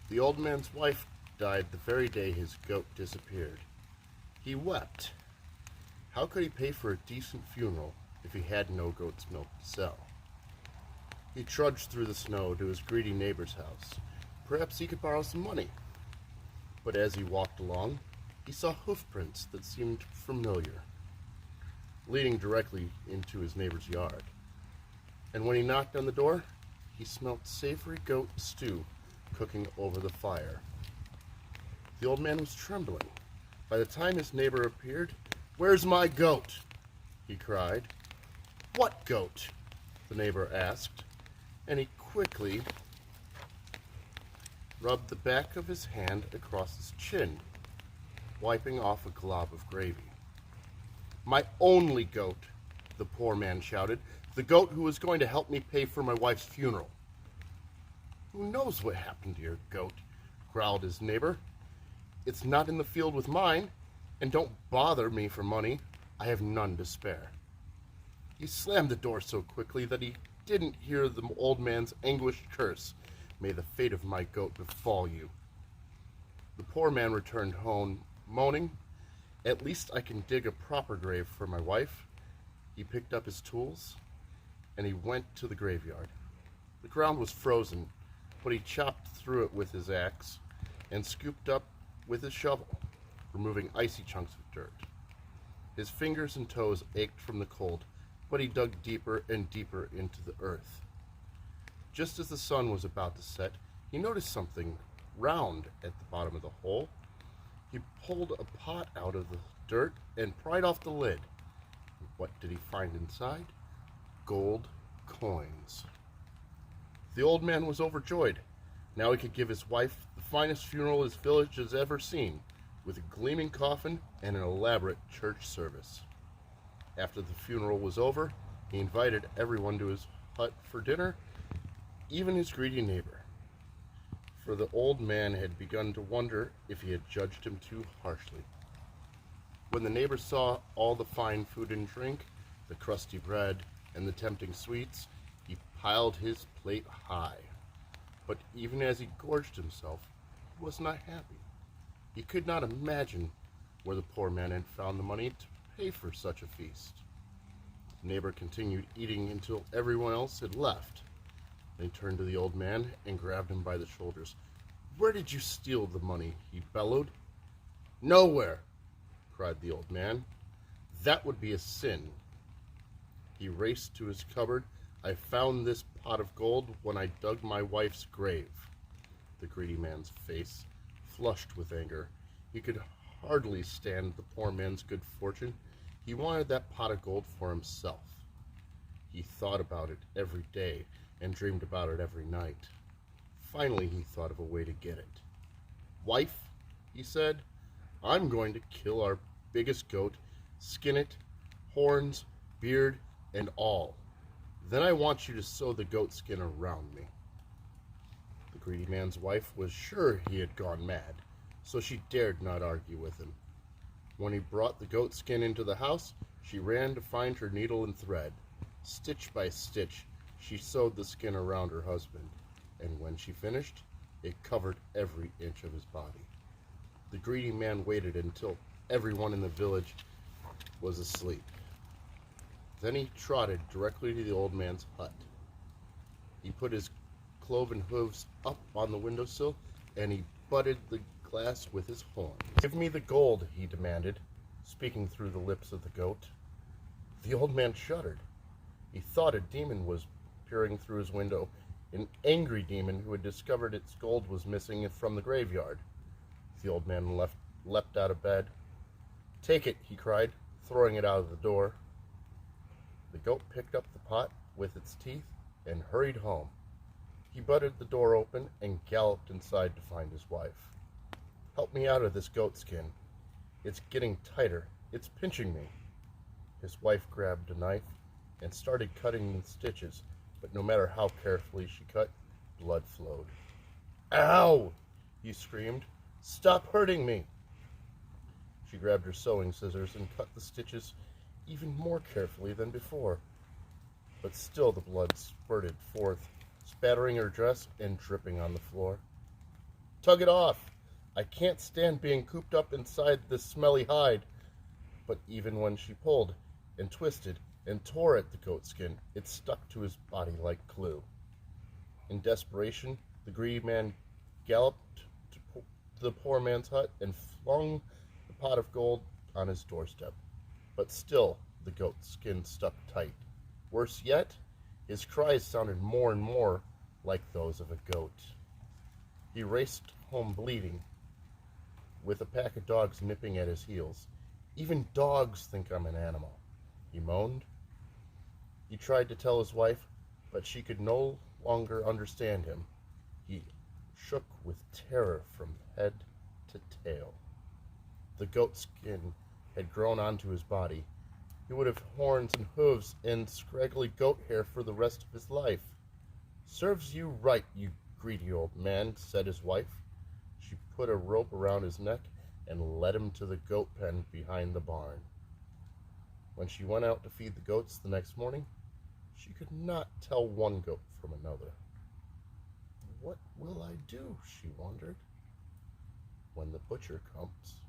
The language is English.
The old man's wife died the very day his goat disappeared. He wept. How could he pay for a decent funeral if he had no goat's milk to sell? He trudged through the snow to his greedy neighbor's house. Perhaps he could borrow some money. But as he walked along, he saw hoofprints that seemed familiar, leading directly into his neighbor's yard. And when he knocked on the door, he smelt savory goat stew cooking over the fire. The old man was trembling. By the time his neighbor appeared, "Where's my goat?" he cried. "What goat?" the neighbor asked, and he quickly rubbed the back of his hand across his chin, wiping off a glob of gravy. "My only goat," the poor man shouted, "the goat who was going to help me pay for my wife's funeral." "Who knows what happened to your goat?" growled his neighbor. "It's not in the field with mine, and don't bother me for money. I have none to spare." He slammed the door so quickly that he didn't hear the old man's anguished curse. "May the fate of my goat befall you." The poor man returned home, moaning, "At least I can dig a proper grave for my wife." He picked up his tools, and he went to the graveyard. The ground was frozen, but he chopped through it with his axe and scooped up with his shovel, removing icy chunks of dirt. His fingers and toes ached from the cold, but he dug deeper and deeper into the earth. Just as the sun was about to set, he noticed something round at the bottom of the hole. He pulled a pot out of the dirt and pried off the lid. What did he find inside? Gold coins. The old man was overjoyed. Now he could give his wife the finest funeral his village has ever seen, with a gleaming coffin and an elaborate church service. After the funeral was over, he invited everyone to his hut for dinner, even his greedy neighbor, for the old man had begun to wonder if he had judged him too harshly. When the neighbor saw all the fine food and drink, the crusty bread, and the tempting sweets, he piled his plate high. But even as he gorged himself, he was not happy. He could not imagine where the poor man had found the money to pay for such a feast. The neighbor continued eating until everyone else had left. Then he turned to the old man and grabbed him by the shoulders. "Where did you steal the money?" he bellowed. "Nowhere," cried the old man. "That would be a sin." He raced to his cupboard. "I found this pot of gold when I dug my wife's grave." The greedy man's face flushed with anger. He could hardly stand the poor man's good fortune. He wanted that pot of gold for himself. He thought about it every day and dreamed about it every night. Finally, he thought of a way to get it. "Wife," he said, "I'm going to kill our biggest goat, skin it, horns, beard, and all. Then I want you to sew the goat skin around me." The greedy man's wife was sure he had gone mad, so she dared not argue with him. When he brought the goat skin into the house, she ran to find her needle and thread. Stitch by stitch, she sewed the skin around her husband, and when she finished, it covered every inch of his body. The greedy man waited until everyone in the village was asleep. Then he trotted directly to the old man's hut. He put his cloven hooves up on the windowsill, and he butted the glass with his horn. "Give me the gold," he demanded, speaking through the lips of the goat. The old man shuddered. He thought a demon was peering through his window, an angry demon who had discovered its gold was missing from the graveyard. The old man leapt out of bed. "Take it," he cried, throwing it out of the door. The goat picked up the pot with its teeth and hurried home. He butted the door open and galloped inside to find his wife. "Help me out of this goat skin. It's getting tighter. It's pinching me." His wife grabbed a knife and started cutting the stitches, but no matter how carefully she cut, blood flowed. "Ow!" he screamed. "Stop hurting me!" She grabbed her sewing scissors and cut the stitches even more carefully than before, but still the blood spurted forth, spattering her dress and dripping on the floor. Tug it off. I can't stand being cooped up inside this smelly hide. But even when she pulled and twisted and tore at the goat skin, it stuck to his body like glue. In desperation, the greedy man galloped to the poor man's hut and flung the pot of gold on his doorstep. But still, the goat's skin stuck tight. Worse yet, his cries sounded more and more like those of a goat. He raced home bleeding, with a pack of dogs nipping at his heels. Even dogs think I'm an animal, he moaned. He tried to tell his wife, but she could no longer understand him. He shook with terror from head to tail. The goat skin had grown onto his body. He would have horns and hooves and scraggly goat hair for the rest of his life. Serves you right, you greedy old man, said his wife. She put a rope around his neck and led him to the goat pen behind the barn. When she went out to feed the goats the next morning, she could not tell one goat from another. What will I do, she wondered, when the butcher comes?